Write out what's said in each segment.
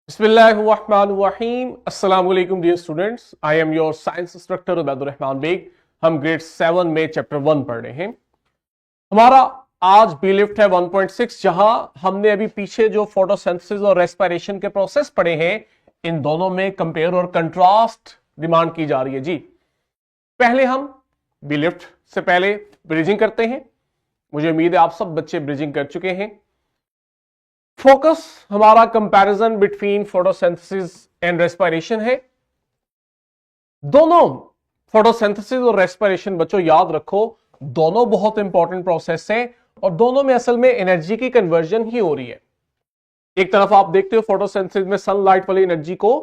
बिस्मिल्लाहिर्रहमानिर्रहीम। अस्सलाम वालेकुम dear students, I am your science instructor Ubaidur Rahman Baig. हम ग्रेड 7 में चैप्टर 1 पढ़ रहे हैं। हमारा आज बी लिफ्ट है 1.6, जहां हमने अभी पीछे जो फोटोसिंथेसिस और रेस्पिरेशन के प्रोसेस पढ़े हैं, इन दोनों में कंपेयर और कंट्रास्ट डिमांड की जा रही है जी। पहले हम बी लिफ्ट से पहले ब्रीजिंग करते हैं। मुझे उम्मीद है आप सब बच्चे ब्रीजिंग कर चुके हैं। फोकस हमारा comparison between photosynthesis and respiration है। दोनों फोटोसिंथेसिस और रेस्पिरेशन बच्चों याद रखो, दोनों बहुत इंपॉर्टेंट प्रोसेस है और दोनों में असल में एनर्जी की कन्वर्जन ही हो रही है। एक तरफ आप देखते हो फोटोसिंथेसिस में सनलाइट वाली एनर्जी को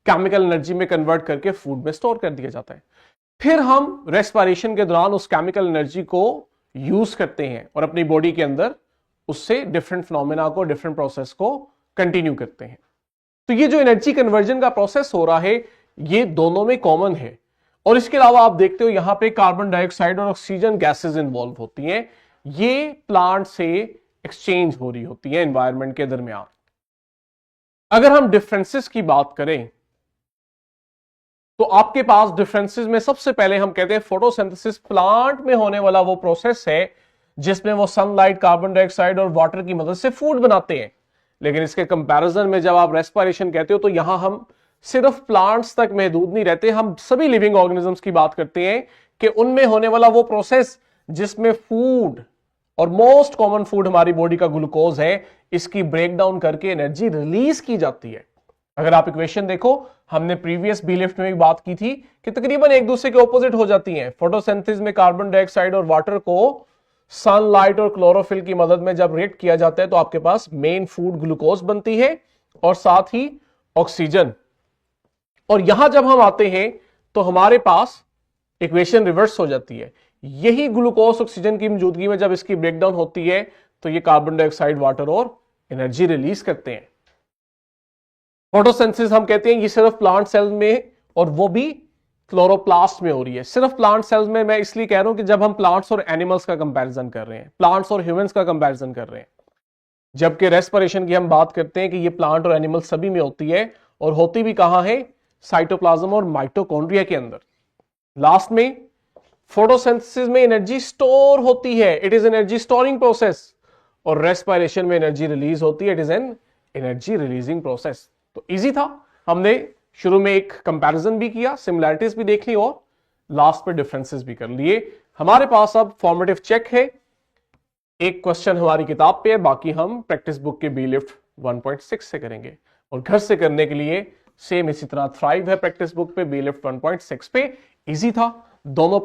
केमिकल एनर्जी में कन्वर्ट करके फूड में स्टोर कर दिया जाता है। फिर हम रेस्पिरेशन के दौरान उस केमिकल एनर्जी को यूज करते हैं और अपनी बॉडी के अंदर उससे डिफरेंट फिनोमेना को, डिफरेंट प्रोसेस को कंटिन्यू करते हैं। तो ये जो एनर्जी कन्वर्जन का प्रोसेस हो रहा है, ये दोनों में कॉमन है। और इसके अलावा आप देखते हो यहां पे कार्बन डाइऑक्साइड और ऑक्सीजन गैसेस इन्वॉल्व होती हैं। ये प्लांट से एक्सचेंज हो रही होती है एनवायरनमेंट के दरमियान। अगर हम डिफरेंसेस की बात करें तो आपके पास डिफरेंसेस में सबसे पहले हम कहते हैं फोटोसिंथेसिस प्लांट में होने वाला वो प्रोसेस है जिसमें वो सनलाइट, कार्बन डाइऑक्साइड और वाटर की मदद से फूड बनाते हैं। लेकिन इसके कंपैरिजन में जब आप रेस्पिरेशन कहते हो तो यहां हम सिर्फ प्लांट्स तक महदूद नहीं रहते, हम सभी लिविंग ऑर्गेनिजम्स की बात करते हैं कि उनमें होने वाला वो प्रोसेस जिसमें फूड और मोस्ट कॉमन फूड हमारी बॉडी का ग्लूकोज है, इसकी ब्रेकडाउन करके एनर्जी रिलीज की जाती है। अगर आप इक्वेशन देखो, हमने प्रीवियस बी लिफ्ट में भी बात की थी कि तकरीबन एक दूसरे के ऑपोजिट हो जाती हैं। फोटोसिंथेसिस में कार्बन डाइऑक्साइड और वाटर को सनलाइट और क्लोरोफिल की मदद में जब रिएक्ट किया जाता है तो आपके पास मेन फूड ग्लूकोज बनती है और साथ ही ऑक्सीजन। और यहां जब हम आते हैं तो हमारे पास इक्वेशन रिवर्स हो जाती है। यही ग्लूकोज ऑक्सीजन की मौजूदगी में जब इसकी ब्रेकडाउन होती है तो ये कार्बन डाइऑक्साइड, वाटर और एनर्जी रिलीज करते हैं। फोटोसिंथेसिस हम कहते हैं ये सिर्फ प्लांट सेल में, और वो भी क्लोरोप्लास्ट में हो रही है। सिर्फ प्लांट सेल्स में मैं इसलिए कह रहा हूं कि जब हम प्लांट्स और एनिमल्स का कंपैरिजन कर रहे हैं, प्लांट्स और ह्यूमंस का कंपैरिजन कर रहे हैं, जबकि रेस्पिरेशन की हम बात करते हैं कि ये प्लांट और एनिमल सभी में होती है। और होती भी कहां है? साइटोप्लाज्म और माइटोकॉन्ड्रिया के अंदर। लास्ट में फोटोसिंथेसिस में एनर्जी स्टोर होती है, it is energy storing process, और रेस्पिरेशन में एनर्जी रिलीज होती है, it is an energy releasing process. तो इजी था, हमने शुरू में एक कंपैरिजन भी किया, सिमिलैरिटीज भी देख ली और लास्ट पे डिफरेंसेस भी कर लिए। हमारे पास अब फॉर्मेटिव चेक है, एक क्वेश्चन हमारी किताब पे है, बाकी हम प्रैक्टिस बुक के बी लिफ्ट 1.6 से करेंगे। और घर से करने के लिए सेम इसी तरह थ्राइव है प्रैक्टिस बुक पे, बी लिफ्ट 1.6 पे। इजी था, दोनों